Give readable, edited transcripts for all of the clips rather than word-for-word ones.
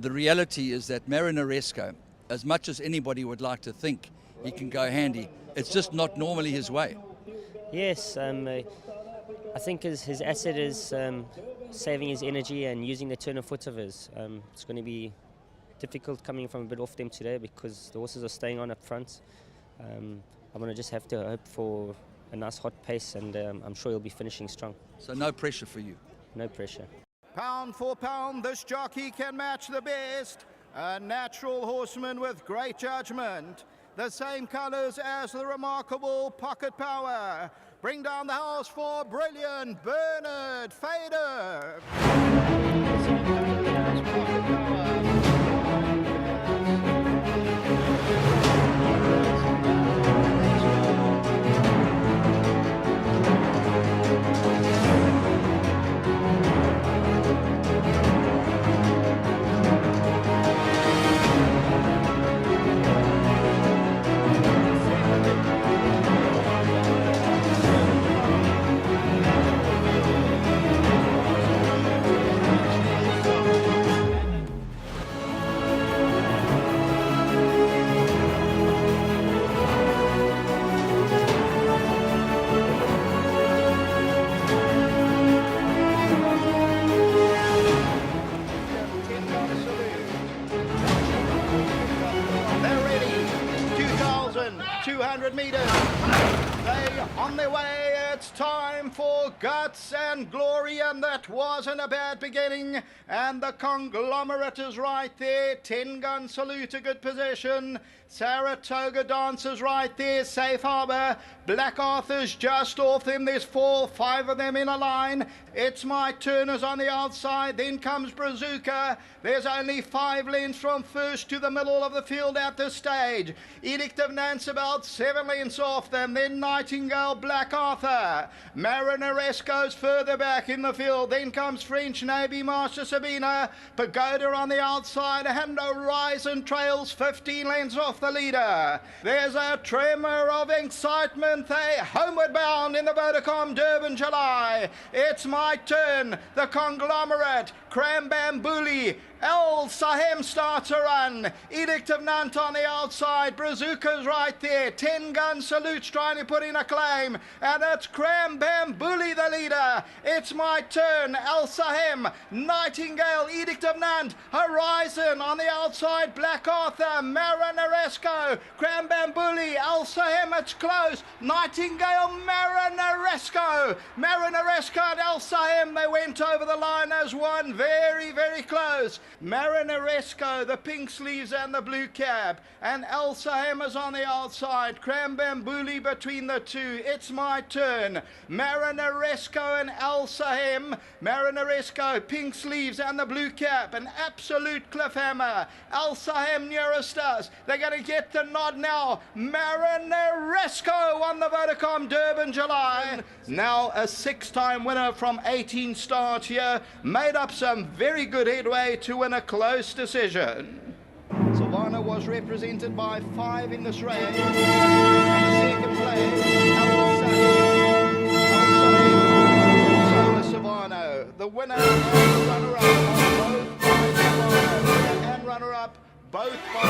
the reality is that Marinaresco, as much as anybody would like to think he can go handy, it's just not normally his way. Yes, I think his asset is saving his energy and using the turn of foot of his. It's going to be difficult coming from a bit off them today because the horses are staying on up front. I'm going to just have to hope for a nice hot pace, and I'm sure he'll be finishing strong. So no pressure for you? No pressure. Pound for pound, this jockey can match the best. A natural horseman with great judgment. The same colours as the remarkable Pocket Power. Bring down the house for brilliant Bernard Fader. They're ready. 2,200 meters. They on their way. It's time for guts and glory, and that wasn't a bad beginning. And the conglomerate is right there. 10-gun salute, a good position. Saratoga Dancers right there, safe harbour. Black Arthur's just off them. There's 4, 5 of them in a line. It's My Turners on the outside. Then comes Brazuca. There's only 5 lengths from first to the middle of the field at this stage. Edict of Nance about 7 lengths off them. Then Nightingale, Black Arthur. Marinaresco's further back in the field. Then comes French Navy, Master Sabina. Pagoda on the outside. And Horizon trails 15 lengths off the leader. There's a tremor of excitement. They homeward bound in the Vodacom Durban July. It's My Turn. The conglomerate. Crambambuli. El Sahem starts a run. Edict of Nant on the outside. Brazuca's right there. 10-gun salutes trying to put in a claim. And it's Crambambuli the leader. It's My Turn. El Sahem. Nightingale. Edict of Nant. Horizon on the outside. Black Arthur. Marinaresco. Crambambuli. El Sahem. It's close. Nightingale. Marinaresco. Marinaresco and El Sahem. They went over the line as one. Very, very close. Marinaresco, the pink sleeves and the blue cap, and El Sahem is on the outside. Crambambuli between the two. It's My Turn. Marinaresco and El Sahem. Marinaresco, pink sleeves and the blue cap, an absolute cliffhammer. El Sahem nearest us. They're going to get the nod now. Marinaresco on the Vodacom Durban July. Now a 6-time winner from 18 start here. Made up some very good headway to win a close decision. Savannah was represented by 5 in this race. And the second place, El Savannah. The winner and the runner-up are both by Savannah. And runner-up, both by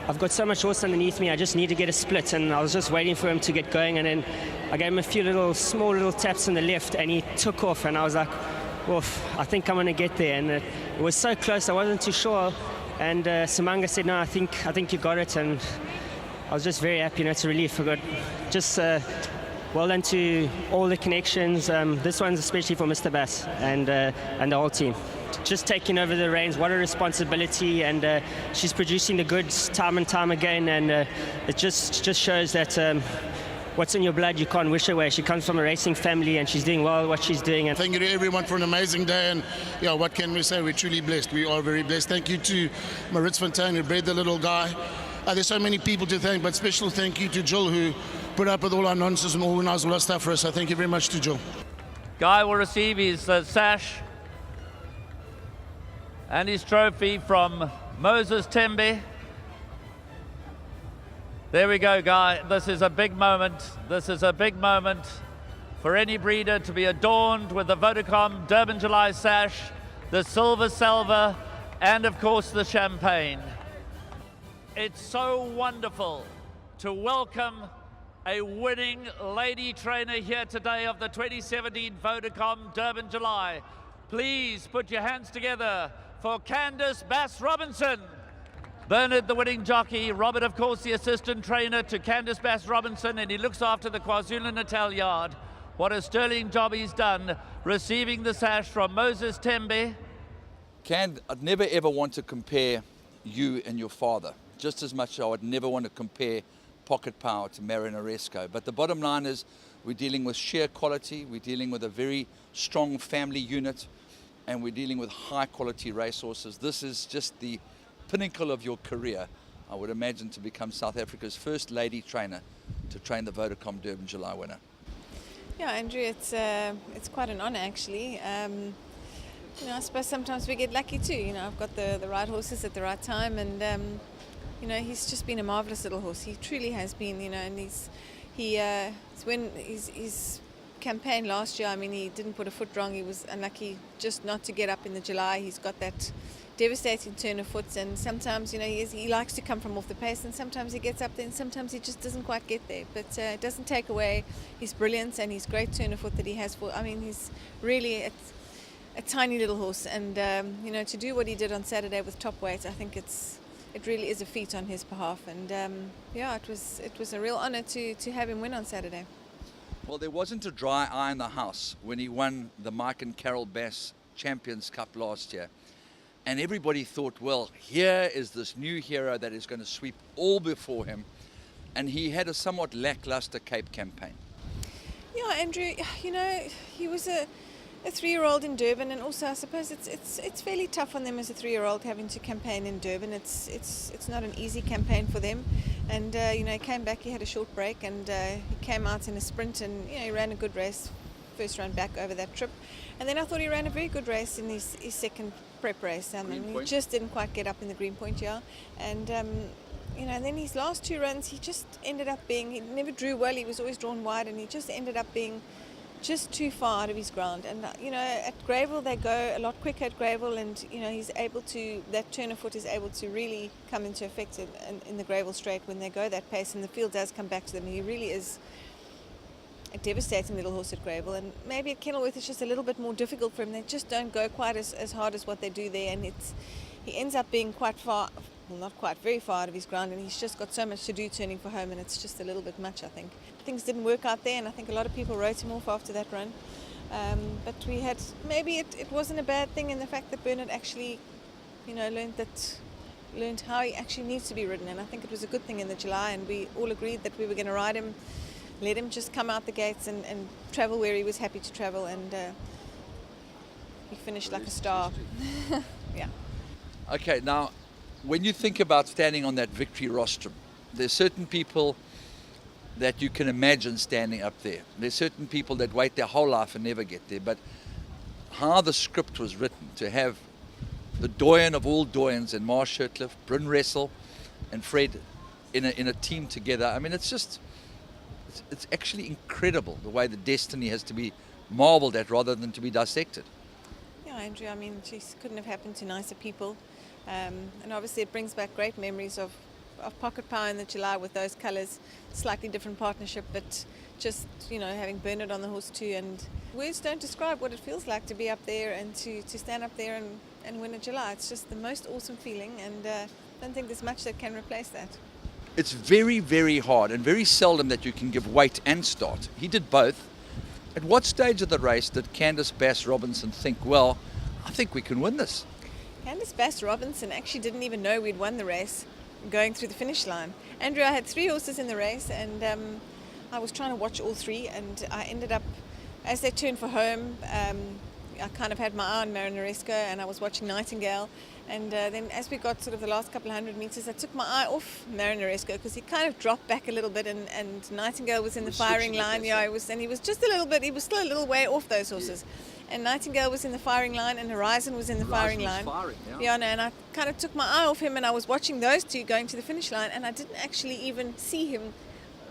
I've got so much horse underneath me, I just need to get a split, and I was just waiting for him to get going, and then I gave him a few small little taps on the left, and he took off, and I was like, oof, I think I'm going to get there, and it was so close, I wasn't too sure, and Samanga said, no, I think you got it, and I was just very happy, it's a relief. I got just well done to all the connections. This one's especially for Mr. Bass and the whole team. Just taking over the reins, what a responsibility, and she's producing the goods time and time again, and it just shows that what's in your blood you can't wish away. She comes from a racing family and she's doing well what she's doing. Thank you to everyone for an amazing day, and yeah, what can we say? We're truly blessed. We are very blessed. Thank you to Maritz Fontaine, who bred the little guy. There's so many people to thank, but special thank you to Jill, who put up with all our nonsense and organised all our stuff for us. So thank you very much to Jill. Guy will receive his sash and his trophy from Moses Tembe. There we go, Guy. This is a big moment. This is a big moment for any breeder to be adorned with the Vodacom Durban July sash, the silver salver, and of course the champagne. It's so wonderful to welcome a winning lady trainer here today of the 2017 Vodacom Durban July. Please put your hands together for Candice Bass Robinson. Bernard, the winning jockey. Robert, of course, the assistant trainer to Candice Bass Robinson, and he looks after the KwaZulu-Natal yard. What a sterling job he's done, receiving the sash from Moses Tembe. I'd never ever want to compare you and your father. Just as much as I would never want to compare Pocket Power to Marinaresco. But the bottom line is we're dealing with sheer quality, we're dealing with a very strong family unit, and we're dealing with high quality racehorses. This is just the pinnacle of your career, I would imagine, to become South Africa's first lady trainer to train the Vodacom Durban July winner. Yeah, Andrew, it's quite an honour actually. I suppose sometimes we get lucky too. I've got the right horses at the right time, and he's just been a marvellous little horse. He truly has been. And when his campaign last year, he didn't put a foot wrong. He was unlucky just not to get up in the July. He's got that devastating turn of foot, and sometimes he likes to come from off the pace, and sometimes he gets up there and sometimes he just doesn't quite get there, but it doesn't take away his brilliance and his great turn of foot that he has. He's really a tiny little horse, and to do what he did on Saturday with top weight, I think it really is a feat on his behalf, and it was a real honour to have him win on Saturday. Well, there wasn't a dry eye in the house when he won the Mike and Carol Bass Champions Cup last year. And everybody thought, well, here is this new hero that is going to sweep all before him. And he had a somewhat lackluster Cape campaign. Yeah, Andrew, he was a 3-year-old in Durban, and also I suppose it's fairly tough on them as a 3-year-old having to campaign in Durban. It's not an easy campaign for them. And he came back, he had a short break, and he came out in a sprint, and he ran a good race, first run back over that trip. And then I thought he ran a very good race in his second prep race. He just didn't quite get up in the green point, and and then his last 2 runs, he just ended up being, he never drew well, he was always drawn wide, and he just ended up being just too far out of his ground. And at Greyville they go a lot quicker at Greyville, and he's able to, that turn of foot is able to really come into effect in the Greyville straight when they go that pace, and the field does come back to them. He really is a devastating little horse at Greyville, and maybe at Kenilworth it's just a little bit more difficult for him. They just don't go quite as hard as what they do there, and he ends up being quite far, well, not quite, very far out of his ground, and he's just got so much to do turning for home, and it's just a little bit much, I think. Things didn't work out there, and I think a lot of people wrote him off after that run, but maybe it wasn't a bad thing in the fact that Bernard actually learned how he actually needs to be ridden, and I think it was a good thing in the July, and we all agreed that we were going to ride him, let him just come out the gates and travel where he was happy to travel, and he finished like a star. Yeah. Okay, now, when you think about standing on that victory rostrum, there's certain people that you can imagine standing up there. There's certain people that wait their whole life and never get there, but how the script was written to have the doyen of all doyens and Marsh Shirtliff, Bryn Ressel and Fred in a team together. It's actually incredible the way the destiny has to be marveled at rather than to be dissected. Yeah, Andrew, geez, couldn't have happened to nicer people. And obviously it brings back great memories of Pocket Power in the July with those colours. Slightly different partnership, but just, having Bernard on the horse too. And words don't describe what it feels like to be up there and to stand up there and win a July. It's just the most awesome feeling, and I don't think there's much that can replace that. it's very, very hard and very seldom that you can give weight and start. He did both. At what stage of the race did Candice Bass Robinson think, well, I think we can win this? Candice Bass Robinson actually didn't even know we'd won the race going through the finish line. Andrew, I had 3 horses in the race, and I was trying to watch all 3, and I ended up, as they turned for home, I kind of had my eye on Marinaresco, and I was watching Nightingale. And then as we got sort of the last couple of 100 metres, I took my eye off Marinaresco because he kind of dropped back a little bit, and Nightingale was in the firing line. Yeah, he was just a little bit, he was still a little way off those horses. And Nightingale was in the firing line, and Horizon was in the firing line. Yeah, no, and I kind of took my eye off him, and I was watching those 2 going to the finish line, and I didn't actually even see him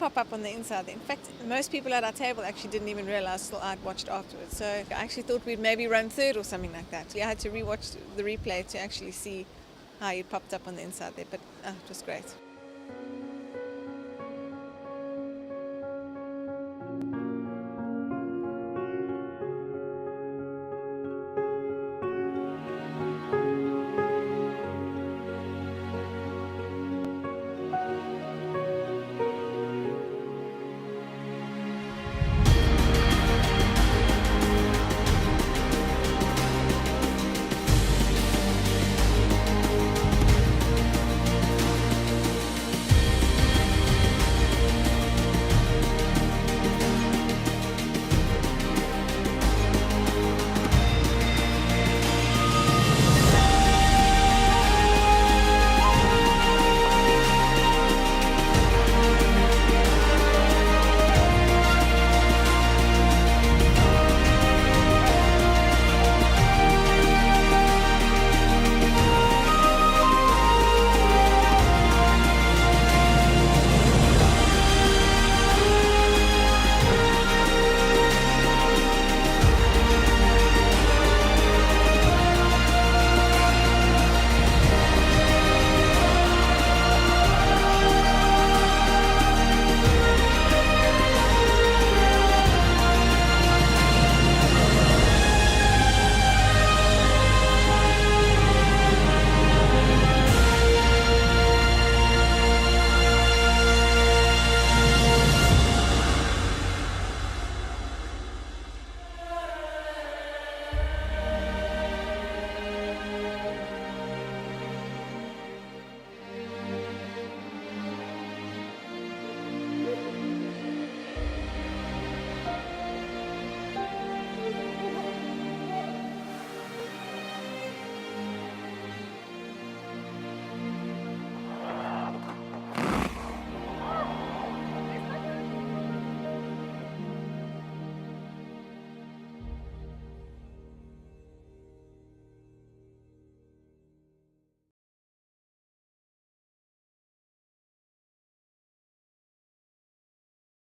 pop up on the inside. In fact, most people at our table actually didn't even realise till I'd watched afterwards. So I actually thought we'd maybe run 3rd or something like that. I had to rewatch the replay to actually see how he popped up on the inside there, but it was great.